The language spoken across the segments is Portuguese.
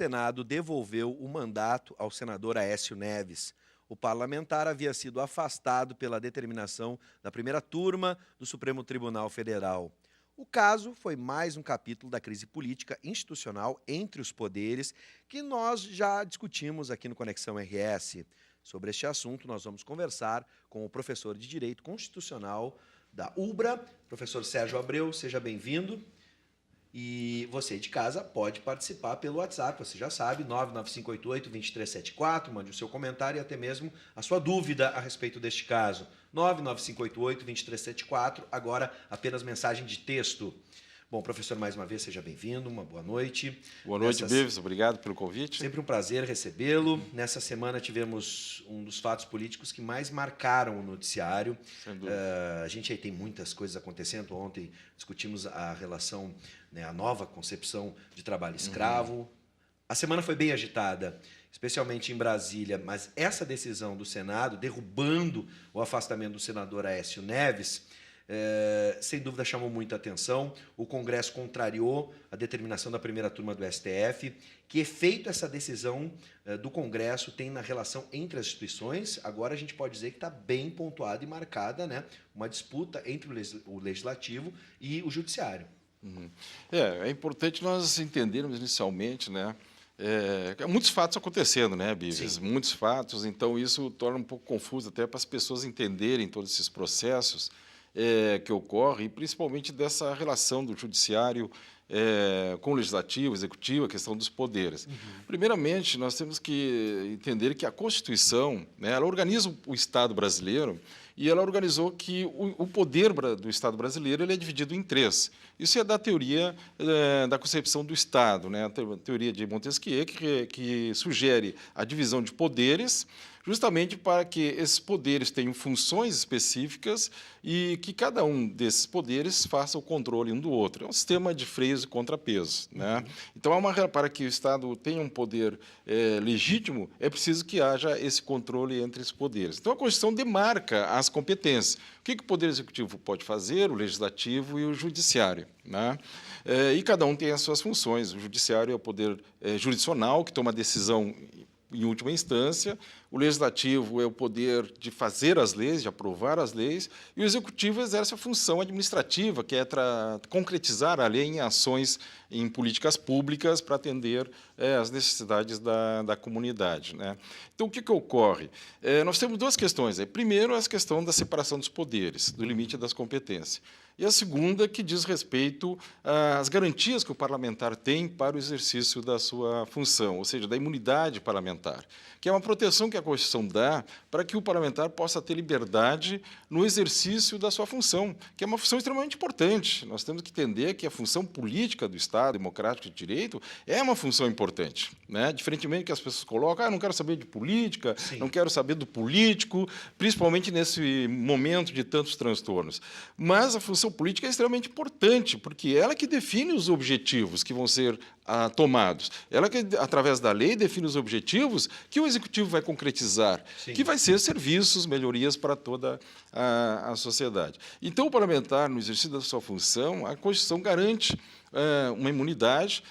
Senado devolveu o mandato ao senador Aécio Neves. O parlamentar havia sido afastado pela determinação da primeira turma do Supremo Tribunal Federal. O caso foi mais um capítulo da crise política institucional entre os poderes que nós já discutimos aqui no Conexão RS. Sobre este assunto, nós vamos conversar com o professor de Direito Constitucional da UBRA, professor Sérgio Abreu. Seja bem-vindo. E você de casa pode participar pelo WhatsApp, você já sabe, 99588-2374, mande o seu comentário e até mesmo a sua dúvida a respeito deste caso. 99588-2374, agora apenas mensagem de texto. Bom, professor, mais uma vez, seja bem-vindo, uma boa noite. Boa noite, Bives, obrigado pelo convite. Sempre um prazer recebê-lo. Nessa semana tivemos um dos fatos políticos que mais marcaram o noticiário. Sem dúvida. A gente aí tem muitas coisas acontecendo. Ontem discutimos a relação, né, a nova concepção de trabalho escravo. A semana foi bem agitada, especialmente em Brasília, mas essa decisão do Senado, derrubando o afastamento do senador Aécio Neves, sem dúvida chamou muita atenção. O Congresso contrariou a determinação da primeira turma do STF. Que efeito essa decisão do Congresso tem na relação entre as instituições? Agora a gente pode dizer que está bem pontuada e marcada, né, uma disputa entre o Legislativo e o Judiciário. É importante nós entendermos inicialmente, né, muitos fatos acontecendo, né, Bives? Sim. Muitos fatos, então isso torna um pouco confuso até para as pessoas entenderem todos esses processos que ocorrem, principalmente dessa relação do Judiciário com o Legislativo, Executivo, a questão dos poderes. Primeiramente, nós temos que entender que a Constituição, né, ela organiza o Estado brasileiro e ela organizou que o poder do Estado brasileiro ele é dividido em três. Isso é da teoria da concepção do Estado, né, a teoria de Montesquieu, que sugere a divisão de poderes, justamente para que esses poderes tenham funções específicas e que cada um desses poderes faça o controle um do outro. É um sistema de freios e contrapesos, né? Então, para que o Estado tenha um poder legítimo, é preciso que haja esse controle entre esses poderes. Então, a Constituição demarca as competências. O que o Poder Executivo pode fazer, o Legislativo e o Judiciário, né? E cada um tem as suas funções. O Judiciário é o poder jurisdicional, que toma a decisão em última instância, o Legislativo é o poder de fazer as leis, de aprovar as leis, e o Executivo exerce a função administrativa, que é concretizar a lei em ações, em políticas públicas para atender às necessidades da comunidade, né? Então, o que ocorre? Nós temos duas questões aí. Primeiro, a questão da separação dos poderes, do limite das competências. E a segunda, que diz respeito às garantias que o parlamentar tem para o exercício da sua função, ou seja, da imunidade parlamentar, que é uma proteção que a Constituição dá para que o parlamentar possa ter liberdade no exercício da sua função, que é uma função extremamente importante. Nós temos que entender que a função política do Estado, democrático de direito, é uma função importante, né? Diferentemente que as pessoas colocam, não quero saber de política, Sim, não quero saber do político, principalmente nesse momento de tantos transtornos. Mas a função política é extremamente importante, porque ela que define os objetivos que vão ser tomados. Ela que, através da lei, define os objetivos que o Executivo vai concretizar, sim, que vai ser serviços, melhorias para toda a sociedade. Então, o parlamentar, no exercício da sua função, a Constituição garante uma imunidade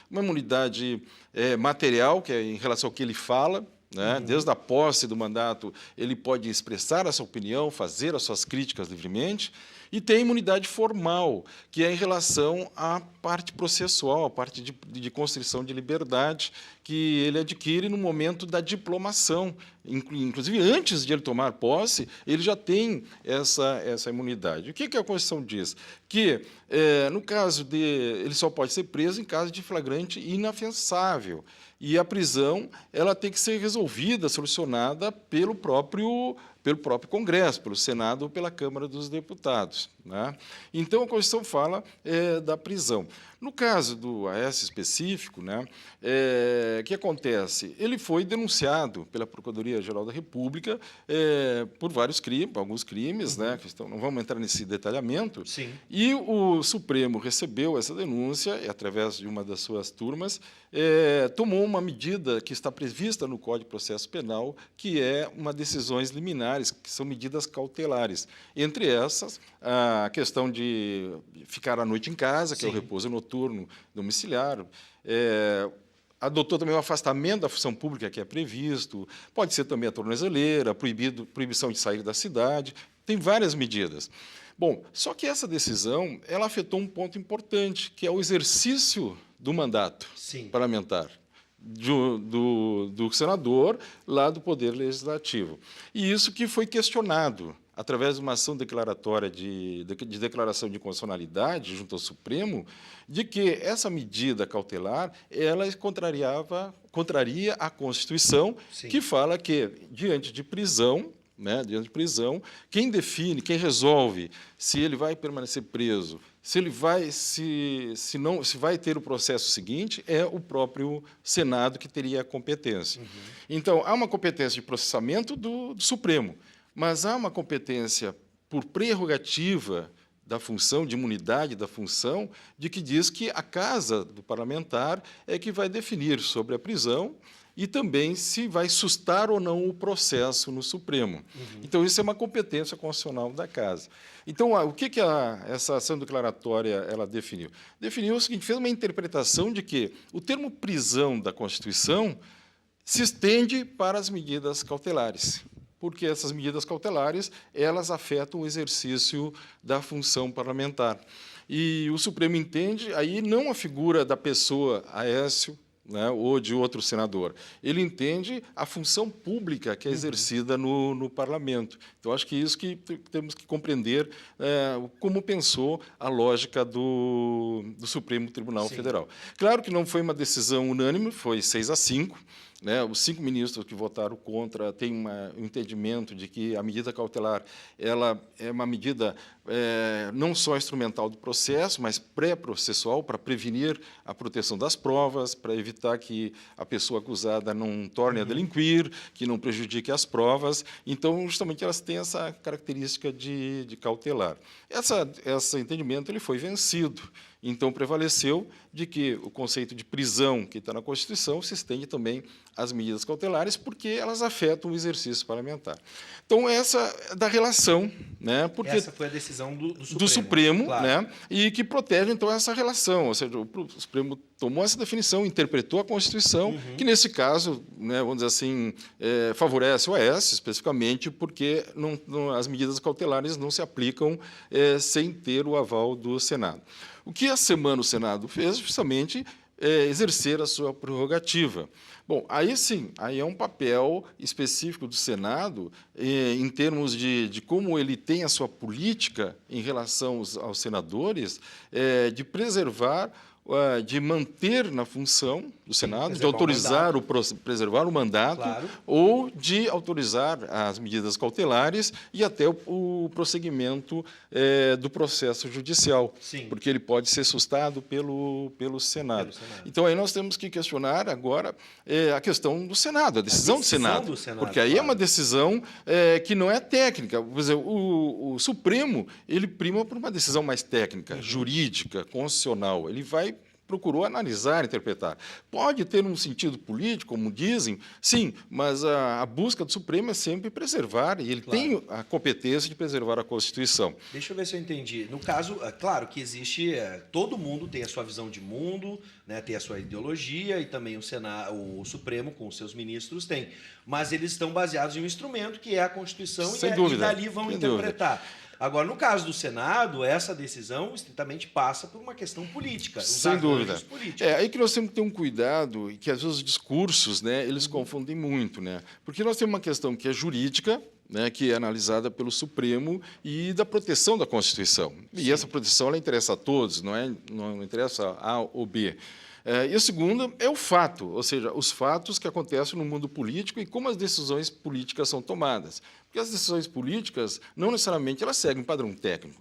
material, que é em relação ao que ele fala, né? Desde a posse do mandato, ele pode expressar a sua opinião, fazer as suas críticas livremente, e tem imunidade formal, que é em relação à parte processual, à parte de constrição de liberdade que ele adquire no momento da diplomação. Inclusive, antes de ele tomar posse, ele já tem essa imunidade. O que a Constituição diz? Que, no caso ele só pode ser preso em caso de flagrante inafiançável. E a prisão ela tem que ser resolvida, solucionada pelo próprio Congresso, pelo Senado ou pela Câmara dos Deputados, né? Então, a Constituição fala da prisão. No caso do Aécio específico, né, o que acontece? Ele foi denunciado pela Procuradoria-Geral da República por vários crimes, alguns crimes, né, não vamos entrar nesse detalhamento. sim. E o Supremo recebeu essa denúncia, e, através de uma das suas turmas, tomou uma medida que está prevista no Código de Processo Penal, que é uma decisões liminares, que são medidas cautelares. Entre essas, a questão de ficar à noite em casa, que é o Sim. repouso noturno domiciliar, adotou também o afastamento da função pública que é previsto, pode ser também a tornozeleira, proibição de sair da cidade, tem várias medidas. Bom, só que essa decisão ela afetou um ponto importante, que é o exercício do mandato parlamentar do senador lá do Poder Legislativo. E isso que foi questionado através de uma ação declaratória de declaração de constitucionalidade junto ao Supremo, de que essa medida cautelar ela contraria a Constituição, que fala que, diante de prisão, quem define, quem resolve se ele vai permanecer preso, se vai ter o processo seguinte, é o próprio Senado que teria a competência. Então, há uma competência de processamento do Supremo, mas há uma competência por prerrogativa da função, de imunidade da função, de que diz que a casa do parlamentar é que vai definir sobre a prisão e também se vai sustar ou não o processo no Supremo. Então, isso é uma competência constitucional da Casa. Então, o que essa ação declaratória ela definiu? Definiu o seguinte, fez uma interpretação de que o termo prisão da Constituição se estende para as medidas cautelares, porque essas medidas cautelares elas afetam o exercício da função parlamentar. E o Supremo entende, aí não a figura da pessoa Aécio, ou de outro senador. Ele entende a função pública que é exercida no parlamento. Então, acho que isso que temos que compreender como pensou a lógica do Supremo Tribunal Federal. Claro que não foi uma decisão unânime, foi 6-5. Os 5 ministros que votaram contra têm um entendimento de que a medida cautelar ela é uma medida não só instrumental do processo, mas pré-processual, para prevenir a proteção das provas, para evitar que a pessoa acusada não torne a delinquir, que não prejudique as provas. Então, justamente, elas têm essa característica de cautelar. Esse entendimento ele foi vencido. Então, prevaleceu de que o conceito de prisão que está na Constituição se estende também às medidas cautelares, porque elas afetam o exercício parlamentar. Então, essa é da relação, porque essa foi a decisão do Supremo, claro. E que protege, então, essa relação. Ou seja, o Supremo tomou essa definição, interpretou a Constituição, que, nesse caso, vamos dizer assim, favorece o Aécio, especificamente, porque as medidas cautelares não se aplicam sem ter o aval do Senado. O que a semana o Senado fez, justamente, exercer a sua prerrogativa. Bom, aí sim, aí é um papel específico do Senado em termos de como ele tem a sua política em relação aos senadores, de preservar, de manter na função do Senado, de autorizar preservar o mandato, ou de autorizar as medidas cautelares e até o prosseguimento do processo judicial, porque ele pode ser sustado pelo Senado. Então, aí nós temos que questionar agora a questão do Senado, a decisão do Senado, porque aí é uma decisão que não é técnica. Por exemplo, o Supremo ele prima por uma decisão mais técnica, jurídica, constitucional. Ele procurou analisar, interpretar. Pode ter um sentido político, como dizem, sim, mas a busca do Supremo é sempre preservar, e ele tem a competência de preservar a Constituição. Deixa eu ver se eu entendi. No caso, claro que existe, todo mundo tem a sua visão de mundo, tem a sua ideologia, e também o Supremo, com os seus ministros, tem. Mas eles estão baseados em um instrumento que é a Constituição, e dali vão interpretar. Agora, no caso do Senado, essa decisão estritamente passa por uma questão política. Sem dúvida. É aí que nós temos que ter um cuidado, e que às vezes os discursos, eles confundem muito, porque nós temos uma questão que é jurídica, que é analisada pelo Supremo, e da proteção da Constituição. E essa proteção ela interessa a todos, não interessa A ou B. E o segundo é o fato, ou seja, os fatos que acontecem no mundo político e como as decisões políticas são tomadas. Porque as decisões políticas, não necessariamente elas seguem um padrão técnico.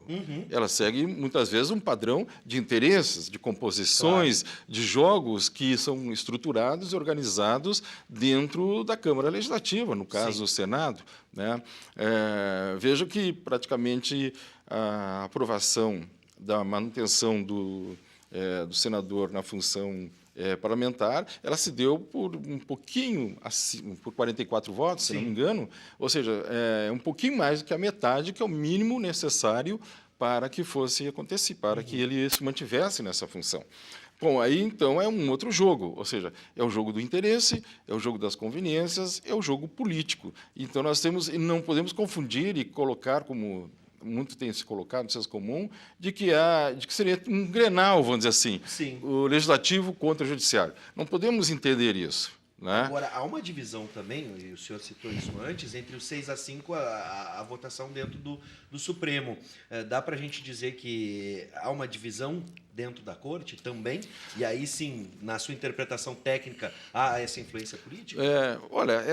Elas seguem, muitas vezes, um padrão de interesses, de composições, de jogos que são estruturados e organizados dentro da Câmara Legislativa, no caso, o Senado. Veja que, praticamente, a aprovação da manutenção do senador na função parlamentar, ela se deu por um pouquinho, por 44 votos, se não me engano, ou seja, um pouquinho mais do que a metade, que é o mínimo necessário para que fosse acontecer, para que ele se mantivesse nessa função. Bom, aí então é um outro jogo, ou seja, é o jogo do interesse, é o jogo das conveniências, é o jogo político. Então nós temos, e não podemos confundir e colocar como muito tem se colocado no senso comum, de que seria um grenal, vamos dizer assim, Sim. o legislativo contra o judiciário. Não podemos entender isso. Né? Agora, há uma divisão também, e o senhor citou isso antes, entre os 6-5 a votação dentro do Supremo. Dá para a gente dizer que há uma divisão dentro da Corte também? E aí sim, na sua interpretação técnica, há essa influência política? Olha,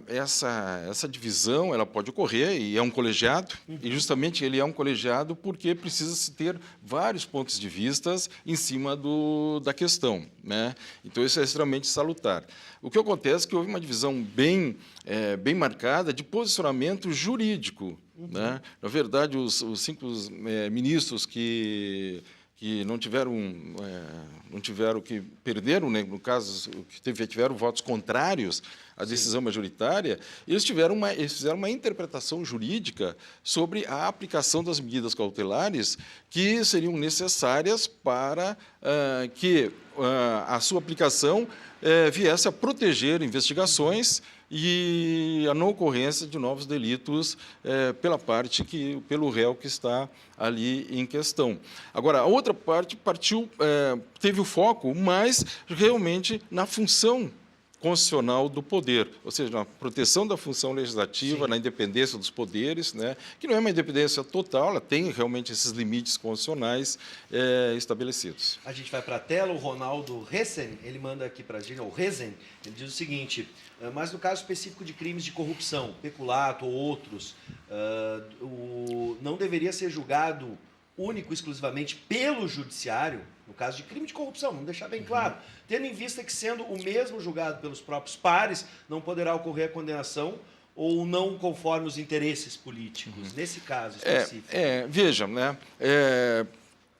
essa divisão ela pode ocorrer e é um colegiado, e justamente ele é um colegiado porque precisa-se ter vários pontos de vistas em cima da questão. Né? Então, isso é extremamente salutar. O que acontece é que houve uma divisão bem marcada de posicionamento jurídico. Né? Na verdade, os 5 ministros que não tiveram que perderam, né, no caso, que tiveram votos contrários à decisão majoritária, eles fizeram uma interpretação jurídica sobre a aplicação das medidas cautelares que seriam necessárias para que a sua aplicação viesse a proteger investigações e a não ocorrência de novos delitos pelo réu que está ali em questão. Agora, a outra parte teve o foco mais realmente na função constitucional do poder, ou seja, na proteção da função legislativa, sim, na independência dos poderes, né, que não é uma independência total, ela tem realmente esses limites constitucionais estabelecidos. A gente vai para a tela, o Ronaldo Rezen, ele manda aqui para a gente, o Rezen, ele diz o seguinte: mas no caso específico de crimes de corrupção, peculato ou outros, não deveria ser julgado único, exclusivamente pelo judiciário, no caso de crime de corrupção, vamos deixar bem claro, tendo em vista que, sendo o mesmo julgado pelos próprios pares, não poderá ocorrer a condenação ou não conforme os interesses políticos, nesse caso específico. Veja, né?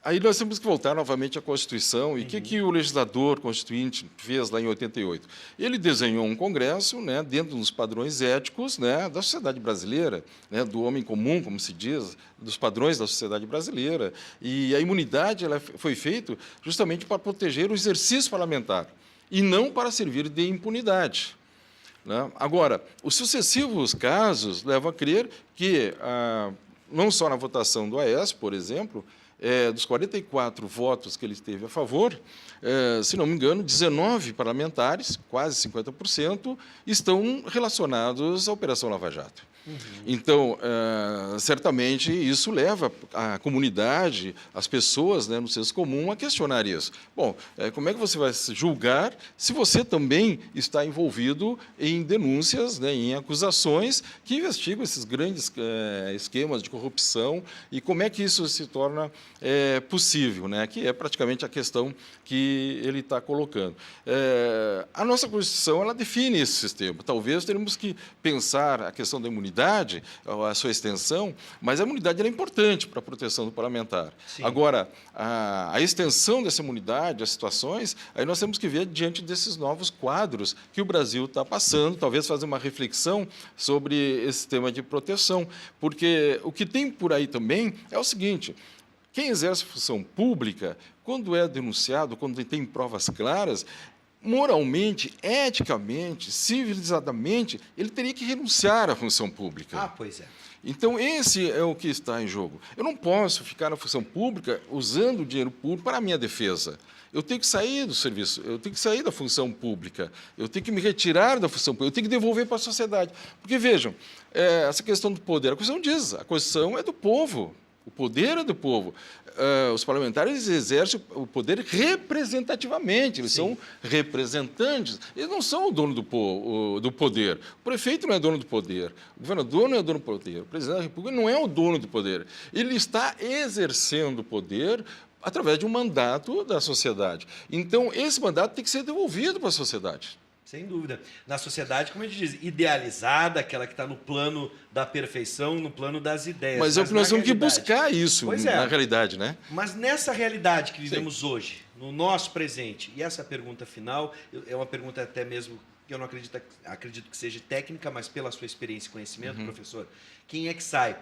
Aí nós temos que voltar novamente à Constituição. E o que o legislador constituinte fez lá em 88? Ele desenhou um Congresso, né, dentro dos padrões éticos, né, da sociedade brasileira, né, do homem comum, como se diz, dos padrões da sociedade brasileira. E a imunidade ela foi feita justamente para proteger o exercício parlamentar e não para servir de impunidade. Né? Agora, os sucessivos casos levam a crer que, não só na votação do AES, por exemplo, dos 44 votos que ele teve a favor, se não me engano, 19 parlamentares, quase 50%, estão relacionados à Operação Lava Jato. Então, certamente, isso leva a comunidade, as pessoas, né, no senso comum, a questionar isso. Bom, como é que você vai se julgar se você também está envolvido em denúncias, né, em acusações que investigam esses grandes esquemas de corrupção e como é que isso se torna possível, né, que é praticamente a questão que ele está colocando. A nossa Constituição ela define esse sistema. Talvez teremos que pensar a questão da imunidade, a sua extensão, mas a imunidade é importante para a proteção do parlamentar. Sim. Agora, a extensão dessa imunidade, as situações, aí nós temos que ver diante desses novos quadros que o Brasil está passando, talvez fazer uma reflexão sobre esse tema de proteção, porque o que tem por aí também é o seguinte: quem exerce função pública, quando é denunciado, quando tem provas claras, moralmente, eticamente, civilizadamente, ele teria que renunciar à função pública. Pois é. Então, esse é o que está em jogo. Eu não posso ficar na função pública usando o dinheiro público para a minha defesa. Eu tenho que sair do serviço, eu tenho que sair da função pública, eu tenho que me retirar da função pública, eu tenho que devolver para a sociedade. Porque, vejam, essa questão do poder, a Constituição diz, a Constituição é do povo. O poder é do povo. Os parlamentares exercem o poder representativamente, eles são representantes. Eles não são o dono do poder. O prefeito não é dono do poder, o governador não é dono do poder, o presidente da República não é o dono do poder. Ele está exercendo o poder através de um mandato da sociedade. Então, esse mandato tem que ser devolvido para a sociedade. Sem dúvida. Na sociedade, como a gente diz, idealizada, aquela que está no plano da perfeição, no plano das ideias. Mas é o que nós temos que buscar isso na realidade, né? Mas nessa realidade que vivemos hoje, no nosso presente, e essa pergunta final, é uma pergunta até mesmo que eu não acredito que seja técnica, mas pela sua experiência e conhecimento, professor, quem é que sai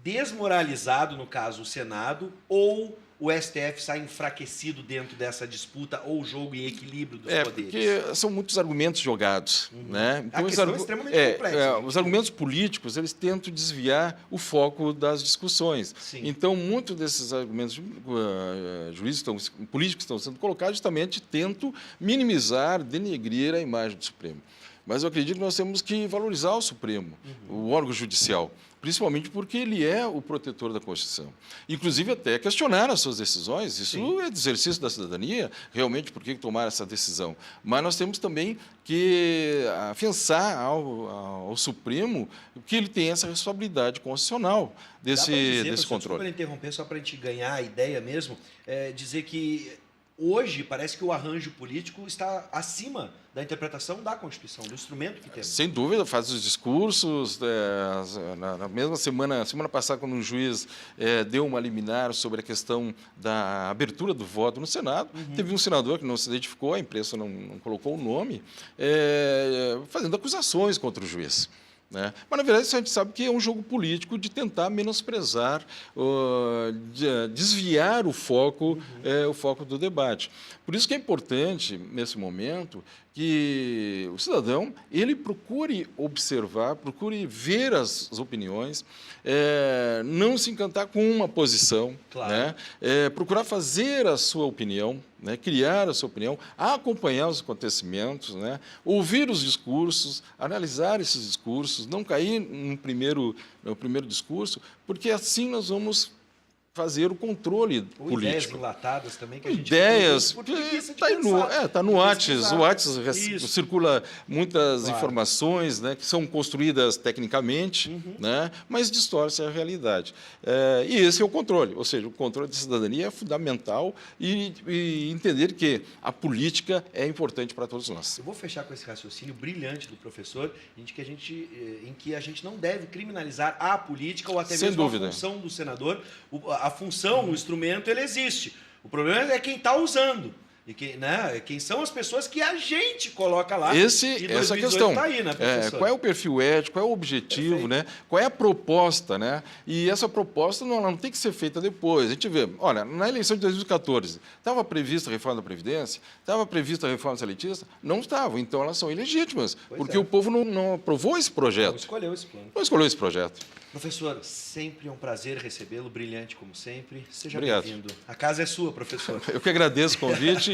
desmoralizado, no caso, o Senado, ou o STF sai enfraquecido dentro dessa disputa ou jogo em equilíbrio dos poderes? Porque são muitos argumentos jogados. Né? Então, a questão é extremamente complexa. Os argumentos políticos, eles tentam desviar o foco das discussões. Sim. Então, muitos desses argumentos políticos que estão sendo colocados justamente tentam minimizar, denegrir a imagem do Supremo. Mas eu acredito que nós temos que valorizar o Supremo, o órgão judicial, principalmente porque ele é o protetor da Constituição. Inclusive, até questionar as suas decisões, isso Sim. é do exercício da cidadania, realmente, por que tomar essa decisão. Mas nós temos também que afiançar ao Supremo que ele tem essa responsabilidade constitucional desse controle. Desculpa interromper, só para a gente ganhar a ideia mesmo, dizer que hoje parece que o arranjo político está acima da interpretação da Constituição, do instrumento que temos. Sem dúvida, faz os discursos. Na mesma semana passada, quando um juiz deu uma liminar sobre a questão da abertura do voto no Senado, teve um senador que não se identificou, a imprensa não colocou o nome, fazendo acusações contra o juiz. Né? Mas, na verdade, a gente sabe que é um jogo político de tentar menosprezar, desviar o foco do debate. Por isso que é importante, nesse momento, que o cidadão ele procure observar, procure ver as opiniões, não se encantar com uma posição, claro. Né? Procurar fazer a sua opinião, né? Criar a sua opinião, acompanhar os acontecimentos, né? Ouvir os discursos, analisar esses discursos, não cair no primeiro discurso, porque assim nós vamos fazer o controle político. Ideias enlatadas também que a gente... Ideias... Está no WhatsApp. O WhatsApp circula muitas informações, né, que são construídas tecnicamente, né, mas distorcem a realidade. E esse é o controle. Ou seja, o controle da cidadania é fundamental e entender que a política é importante para todos nós. Eu vou fechar com esse raciocínio brilhante do professor, em que a gente não deve criminalizar a política ou até mesmo a função do senador. A função, o instrumento, ele existe. O problema é quem está usando. E quem são as pessoas que a gente coloca lá. Essa questão. Tá aí, né, qual é o perfil ético, qual é o objetivo, né? Qual é a proposta, né? E essa proposta não tem que ser feita depois. A gente vê, olha, na eleição de 2014, estava prevista a reforma da Previdência? Estava prevista a reforma salitista? Não estava. Então, elas são ilegítimas, porque o povo não aprovou esse projeto. Não escolheu esse plano. Não escolheu esse projeto. Professor, sempre é um prazer recebê-lo, brilhante como sempre. Seja Obrigado. bem-vindo. A casa é sua, professor. Eu que agradeço o convite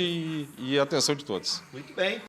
e a atenção de todos. Muito bem.